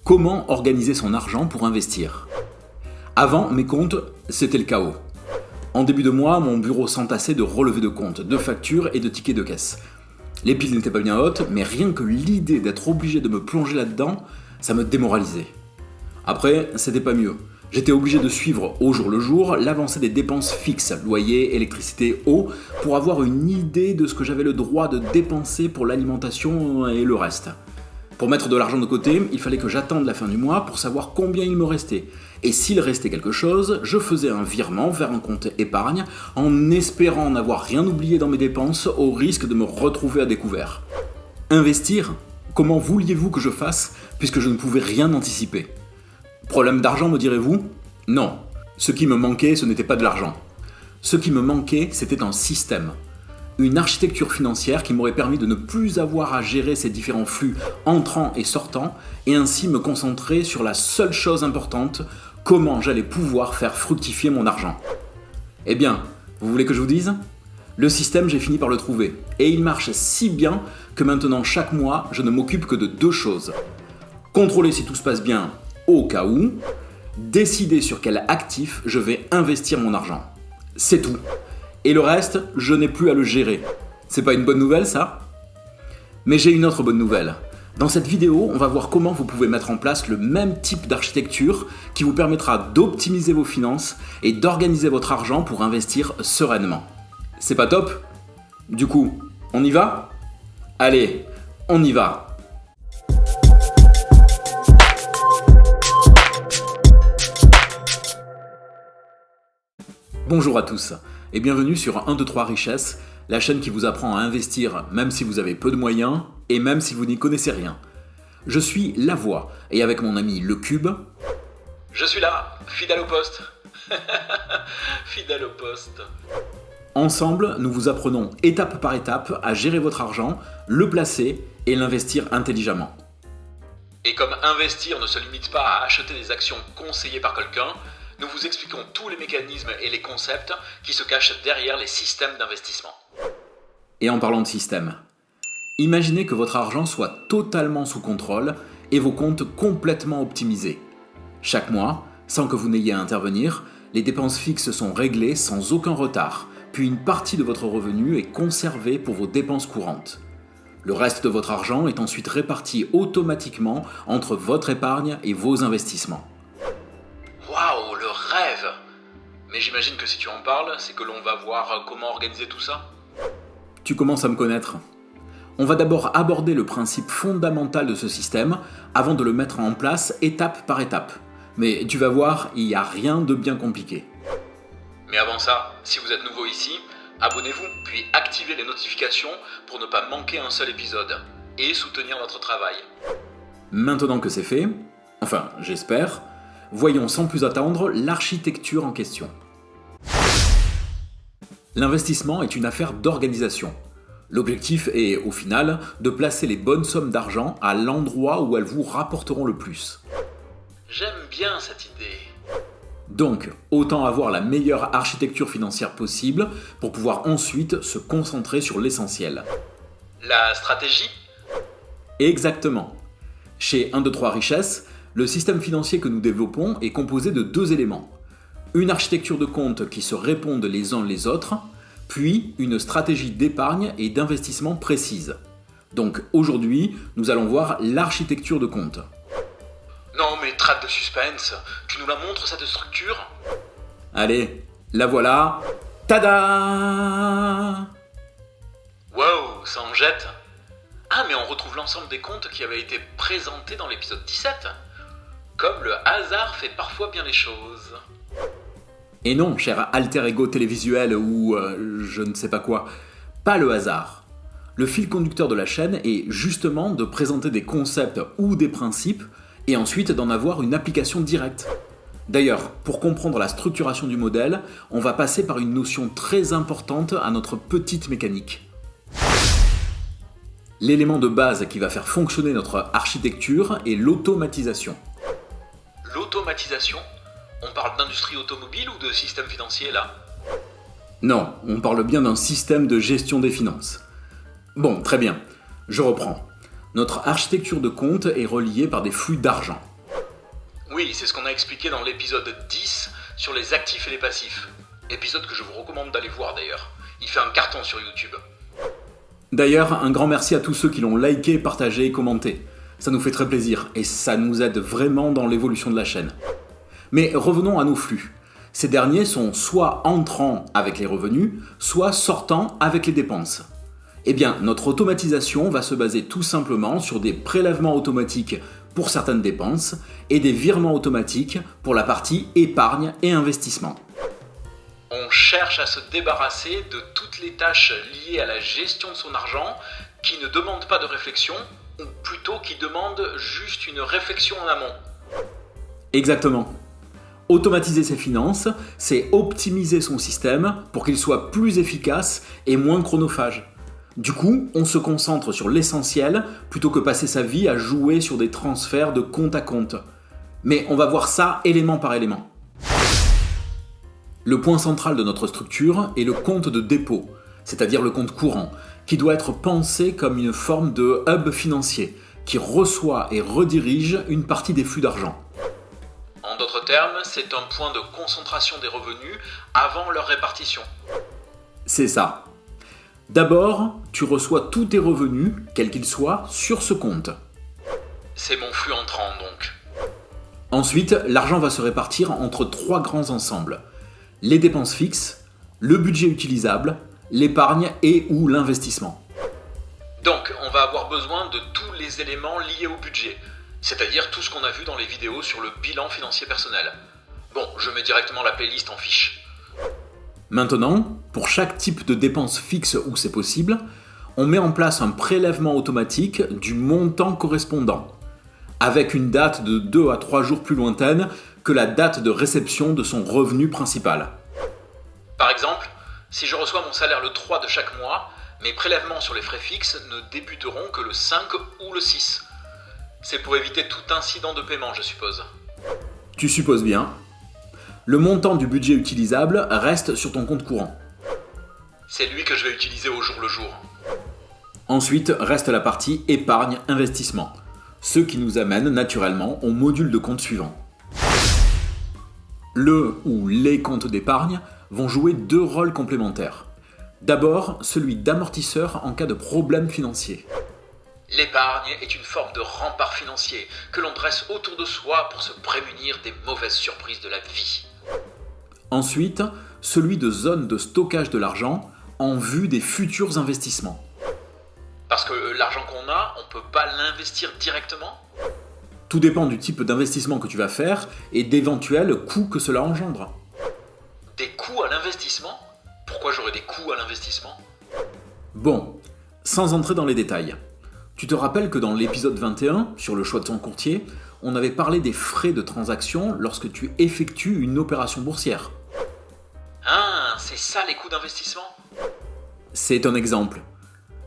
Comment organiser son argent pour investir ? Avant, mes comptes, c'était le chaos. En début de mois, mon bureau s'entassait de relevés de comptes, de factures et de tickets de caisse. Les piles n'étaient pas bien hautes, mais rien que l'idée d'être obligé de me plonger là-dedans, ça me démoralisait. Après, c'était pas mieux. J'étais obligé de suivre au jour le jour l'avancée des dépenses fixes, loyer, électricité, eau, pour avoir une idée de ce que j'avais le droit de dépenser pour l'alimentation et le reste. Pour mettre de l'argent de côté, il fallait que j'attende la fin du mois pour savoir combien il me restait. Et s'il restait quelque chose, je faisais un virement vers un compte épargne en espérant n'avoir rien oublié dans mes dépenses au risque de me retrouver à découvert. Investir ? Comment vouliez-vous que je fasse puisque je ne pouvais rien anticiper ? Problème d'argent, me direz-vous ? Non. Ce qui me manquait, ce n'était pas de l'argent. Ce qui me manquait, c'était un système. Une architecture financière qui m'aurait permis de ne plus avoir à gérer ces différents flux entrants et sortants et ainsi me concentrer sur la seule chose importante, comment j'allais pouvoir faire fructifier mon argent. Eh bien, vous voulez que je vous dise ? Le système, j'ai fini par le trouver. Et il marche si bien que maintenant, chaque mois, je ne m'occupe que de 2 choses. Contrôler si tout se passe bien au cas où, décider sur quel actif je vais investir mon argent. C'est tout. Et le reste, je n'ai plus à le gérer. C'est pas une bonne nouvelle, ça ? Mais j'ai une autre bonne nouvelle. Dans cette vidéo, on va voir comment vous pouvez mettre en place le même type d'architecture qui vous permettra d'optimiser vos finances et d'organiser votre argent pour investir sereinement. C'est pas top ? Du coup, on y va ? Allez, on y va ! Bonjour à tous et bienvenue sur 1, 2, 3 Richesses, la chaîne qui vous apprend à investir même si vous avez peu de moyens et même si vous n'y connaissez rien. Je suis La Voix et avec mon ami Le Cube, je suis là, fidèle au poste. Fidèle au poste. Ensemble, nous vous apprenons étape par étape à gérer votre argent, le placer et l'investir intelligemment. Et comme investir ne se limite pas à acheter des actions conseillées par quelqu'un, nous vous expliquons tous les mécanismes et les concepts qui se cachent derrière les systèmes d'investissement. Et en parlant de système, imaginez que votre argent soit totalement sous contrôle et vos comptes complètement optimisés. Chaque mois, sans que vous n'ayez à intervenir, les dépenses fixes sont réglées sans aucun retard, puis une partie de votre revenu est conservée pour vos dépenses courantes. Le reste de votre argent est ensuite réparti automatiquement entre votre épargne et vos investissements. Waouh, le rêve! Mais j'imagine que si tu en parles, c'est que l'on va voir comment organiser tout ça. Tu commences à me connaître. On va d'abord aborder le principe fondamental de ce système avant de le mettre en place étape par étape. Mais tu vas voir, il n'y a rien de bien compliqué. Mais avant ça, si vous êtes nouveau ici, abonnez-vous, puis activez les notifications pour ne pas manquer un seul épisode et soutenir notre travail. Maintenant que c'est fait, enfin j'espère, voyons sans plus attendre l'architecture en question. L'investissement est une affaire d'organisation. L'objectif est, au final, de placer les bonnes sommes d'argent à l'endroit où elles vous rapporteront le plus. J'aime bien cette idée. Donc, autant avoir la meilleure architecture financière possible pour pouvoir ensuite se concentrer sur l'essentiel. La stratégie ? Exactement. Chez 1, 2, 3 Richesses, le système financier que nous développons est composé de 2 éléments. Une architecture de comptes qui se répondent les uns les autres, puis une stratégie d'épargne et d'investissement précise. Donc aujourd'hui, nous allons voir l'architecture de compte. Non mais trêve de suspense, tu nous la montres cette structure ? Allez, la voilà. Tada ! Wow, ça en jette. Ah mais on retrouve l'ensemble des comptes qui avaient été présentés dans l'épisode 17. Comme le hasard fait parfois bien les choses. Et non, cher alter ego télévisuel ou je ne sais pas quoi, pas le hasard. Le fil conducteur de la chaîne est justement de présenter des concepts ou des principes et ensuite d'en avoir une application directe. D'ailleurs, pour comprendre la structuration du modèle, on va passer par une notion très importante à notre petite mécanique. L'élément de base qui va faire fonctionner notre architecture est l'automatisation. L'automatisation ? On parle d'industrie automobile ou de système financier là ? Non, on parle bien d'un système de gestion des finances. Bon, très bien, je reprends. Notre architecture de compte est reliée par des flux d'argent. Oui, c'est ce qu'on a expliqué dans l'épisode 10 sur les actifs et les passifs. Épisode que je vous recommande d'aller voir d'ailleurs. Il fait un carton sur YouTube. D'ailleurs, un grand merci à tous ceux qui l'ont liké, partagé et commenté. Ça nous fait très plaisir et ça nous aide vraiment dans l'évolution de la chaîne. Mais revenons à nos flux. Ces derniers sont soit entrants avec les revenus, soit sortants avec les dépenses. Eh bien, notre automatisation va se baser tout simplement sur des prélèvements automatiques pour certaines dépenses et des virements automatiques pour la partie épargne et investissement. On cherche à se débarrasser de toutes les tâches liées à la gestion de son argent qui ne demandent pas de réflexion, ou plutôt qui demandent juste une réflexion en amont. Exactement. Automatiser ses finances, c'est optimiser son système pour qu'il soit plus efficace et moins chronophage. Du coup, on se concentre sur l'essentiel plutôt que passer sa vie à jouer sur des transferts de compte à compte. Mais on va voir ça élément par élément. Le point central de notre structure est le compte de dépôt, c'est-à-dire le compte courant, qui doit être pensé comme une forme de hub financier, qui reçoit et redirige une partie des flux d'argent. En d'autres termes, c'est un point de concentration des revenus avant leur répartition. C'est ça. D'abord, tu reçois tous tes revenus, quels qu'ils soient, sur ce compte. C'est mon flux entrant donc. Ensuite, l'argent va se répartir entre 3 grands ensembles. Les dépenses fixes, le budget utilisable, l'épargne et ou l'investissement. Donc, on va avoir besoin de tous les éléments liés au budget, c'est-à-dire tout ce qu'on a vu dans les vidéos sur le bilan financier personnel. Bon, je mets directement la playlist en fiche. Maintenant, pour chaque type de dépense fixe où c'est possible, on met en place un prélèvement automatique du montant correspondant, avec une date de 2 à 3 jours plus lointaine que la date de réception de son revenu principal. Par exemple, si je reçois mon salaire le 3 de chaque mois, mes prélèvements sur les frais fixes ne débuteront que le 5 ou le 6. C'est pour éviter tout incident de paiement, je suppose. Tu supposes bien. Le montant du budget utilisable reste sur ton compte courant. C'est lui que je vais utiliser au jour le jour. Ensuite reste la partie épargne-investissement, ce qui nous amène naturellement au module de compte suivant. Le ou les comptes d'épargne vont jouer 2 rôles complémentaires. D'abord, celui d'amortisseur en cas de problème financier. L'épargne est une forme de rempart financier que l'on dresse autour de soi pour se prémunir des mauvaises surprises de la vie. Ensuite, celui de zone de stockage de l'argent en vue des futurs investissements. Parce que l'argent qu'on a, on peut pas l'investir directement ? Tout dépend du type d'investissement que tu vas faire et d'éventuels coûts que cela engendre. Des coûts à l'investissement ? Pourquoi j'aurais des coûts à l'investissement ? Bon, sans entrer dans les détails. Tu te rappelles que dans l'épisode 21, sur le choix de ton courtier, on avait parlé des frais de transaction lorsque tu effectues une opération boursière. Ah, c'est ça les coûts d'investissement ? C'est un exemple.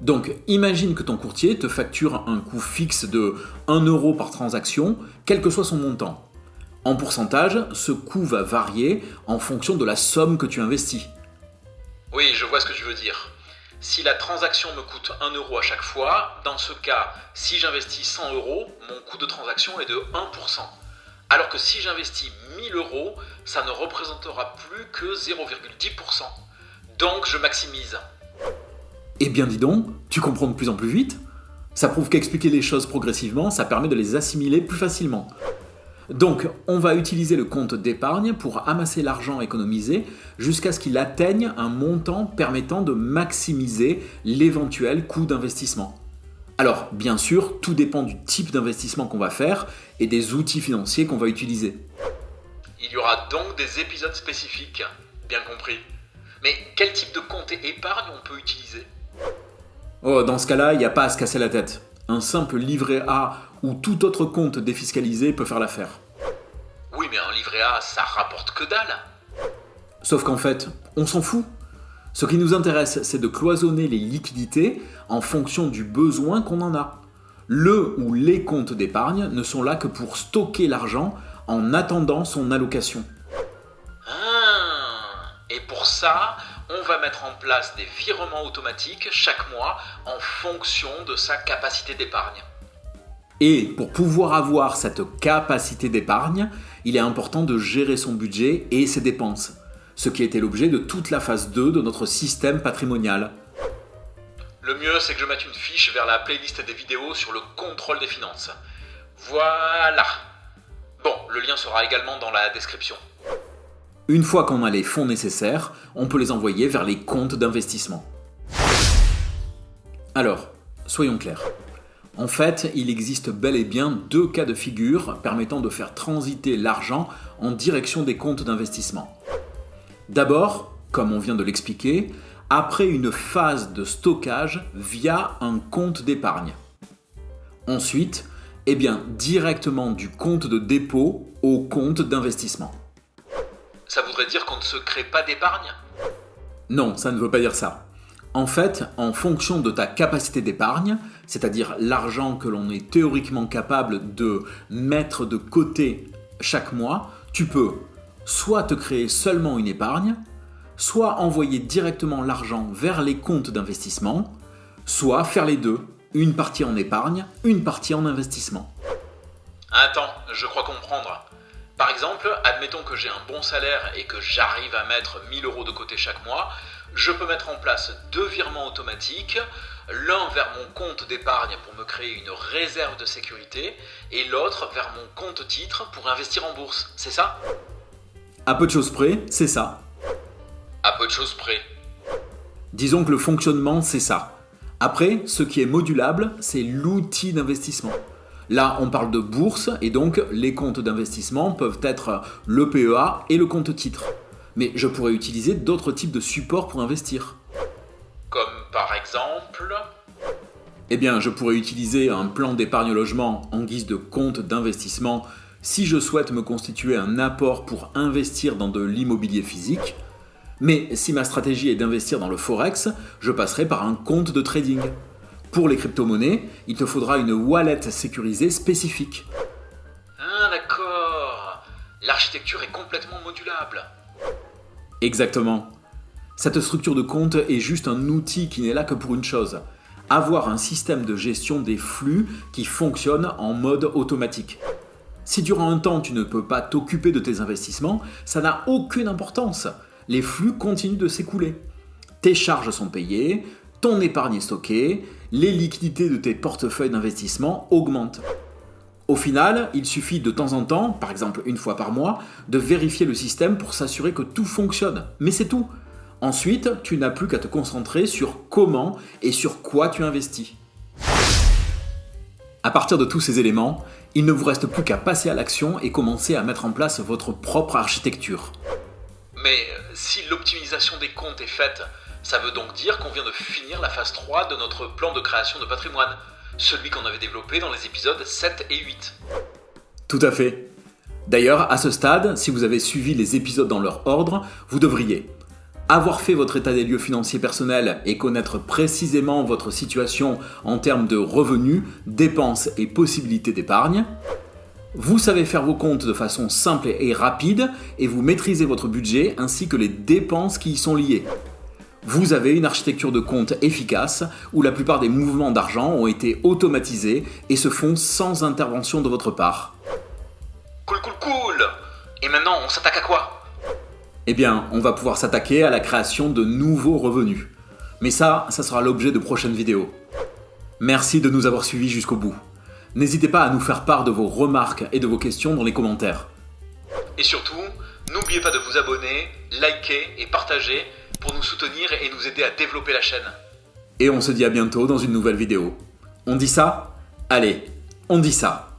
Donc, imagine que ton courtier te facture un coût fixe de 1 euro par transaction, quel que soit son montant. En pourcentage, ce coût va varier en fonction de la somme que tu investis. Oui, je vois ce que tu veux dire. Si la transaction me coûte 1 euro à chaque fois, dans ce cas, si j'investis 100 euros, mon coût de transaction est de 1%. Alors que si j'investis 1000 euros, ça ne représentera plus que 0,10%. Donc je maximise. Eh bien dis donc, tu comprends de plus en plus vite. Ça prouve qu'expliquer les choses progressivement, ça permet de les assimiler plus facilement. Donc, on va utiliser le compte d'épargne pour amasser l'argent économisé jusqu'à ce qu'il atteigne un montant permettant de maximiser l'éventuel coût d'investissement. Alors, bien sûr, tout dépend du type d'investissement qu'on va faire et des outils financiers qu'on va utiliser. Il y aura donc des épisodes spécifiques, bien compris. Mais quel type de compte épargne on peut utiliser ? Oh, dans ce cas-là, il n'y a pas à se casser la tête. Un simple livret A ou tout autre compte défiscalisé peut faire l'affaire. Oui, mais un livret A, ça rapporte que dalle. Sauf qu'en fait, on s'en fout. Ce qui nous intéresse, c'est de cloisonner les liquidités en fonction du besoin qu'on en a. Le ou les comptes d'épargne ne sont là que pour stocker l'argent en attendant son allocation. Ah, et pour ça, on va mettre en place des virements automatiques chaque mois en fonction de sa capacité d'épargne. Et pour pouvoir avoir cette capacité d'épargne, il est important de gérer son budget et ses dépenses, ce qui était l'objet de toute la phase 2 de notre système patrimonial. Le mieux, c'est que je mette une fiche vers la playlist des vidéos sur le contrôle des finances. Voilà. Bon, le lien sera également dans la description. Une fois qu'on a les fonds nécessaires, on peut les envoyer vers les comptes d'investissement. Alors, soyons clairs. En fait, il existe bel et bien 2 cas de figure permettant de faire transiter l'argent en direction des comptes d'investissement. D'abord, comme on vient de l'expliquer, après une phase de stockage via un compte d'épargne. Ensuite, directement du compte de dépôt au compte d'investissement. Ça voudrait dire qu'on ne se crée pas d'épargne ? Non, ça ne veut pas dire ça. En fait, en fonction de ta capacité d'épargne, c'est-à-dire l'argent que l'on est théoriquement capable de mettre de côté chaque mois, tu peux soit te créer seulement une épargne, soit envoyer directement l'argent vers les comptes d'investissement, soit faire les deux, une partie en épargne, une partie en investissement. Attends, je crois comprendre. Par exemple, admettons que j'ai un bon salaire et que j'arrive à mettre 1 000 € de côté chaque mois, je peux mettre en place 2 virements automatiques, l'un vers mon compte d'épargne pour me créer une réserve de sécurité et l'autre vers mon compte titre pour investir en bourse, c'est ça ? À peu de choses près, c'est ça. À peu de choses près. Disons que le fonctionnement, c'est ça. Après, ce qui est modulable, c'est l'outil d'investissement. Là, on parle de bourse et donc les comptes d'investissement peuvent être le PEA et le compte titre. Mais je pourrais utiliser d'autres types de supports pour investir. Comme par exemple... Je pourrais utiliser un plan d'épargne logement en guise de compte d'investissement si je souhaite me constituer un apport pour investir dans de l'immobilier physique. Mais si ma stratégie est d'investir dans le Forex, je passerai par un compte de trading. Pour les crypto-monnaies, il te faudra une wallet sécurisée spécifique. Ah d'accord, l'architecture est complètement modulable. Exactement. Cette structure de compte est juste un outil qui n'est là que pour une chose, avoir un système de gestion des flux qui fonctionne en mode automatique. Si durant un temps tu ne peux pas t'occuper de tes investissements, ça n'a aucune importance. Les flux continuent de s'écouler. Tes charges sont payées, ton épargne est stockée, les liquidités de tes portefeuilles d'investissement augmentent. Au final, il suffit de temps en temps, par exemple une fois par mois, de vérifier le système pour s'assurer que tout fonctionne. Mais c'est tout. Ensuite, tu n'as plus qu'à te concentrer sur comment et sur quoi tu investis. À partir de tous ces éléments, il ne vous reste plus qu'à passer à l'action et commencer à mettre en place votre propre architecture. Mais si l'optimisation des comptes est faite, ça veut donc dire qu'on vient de finir la phase 3 de notre plan de création de patrimoine, celui qu'on avait développé dans les épisodes 7 et 8. Tout à fait. D'ailleurs, à ce stade, si vous avez suivi les épisodes dans leur ordre, vous devriez avoir fait votre état des lieux financiers personnels et connaître précisément votre situation en termes de revenus, dépenses et possibilités d'épargne. Vous savez faire vos comptes de façon simple et rapide et vous maîtrisez votre budget ainsi que les dépenses qui y sont liées. Vous avez une architecture de compte efficace où la plupart des mouvements d'argent ont été automatisés et se font sans intervention de votre part. Cool. Et maintenant, on s'attaque à quoi ? On va pouvoir s'attaquer à la création de nouveaux revenus. Mais ça sera l'objet de prochaines vidéos. Merci de nous avoir suivis jusqu'au bout. N'hésitez pas à nous faire part de vos remarques et de vos questions dans les commentaires. Et surtout, n'oubliez pas de vous abonner, liker et partager pour nous soutenir et nous aider à développer la chaîne. Et on se dit à bientôt dans une nouvelle vidéo. On dit ça ? Allez, on dit ça.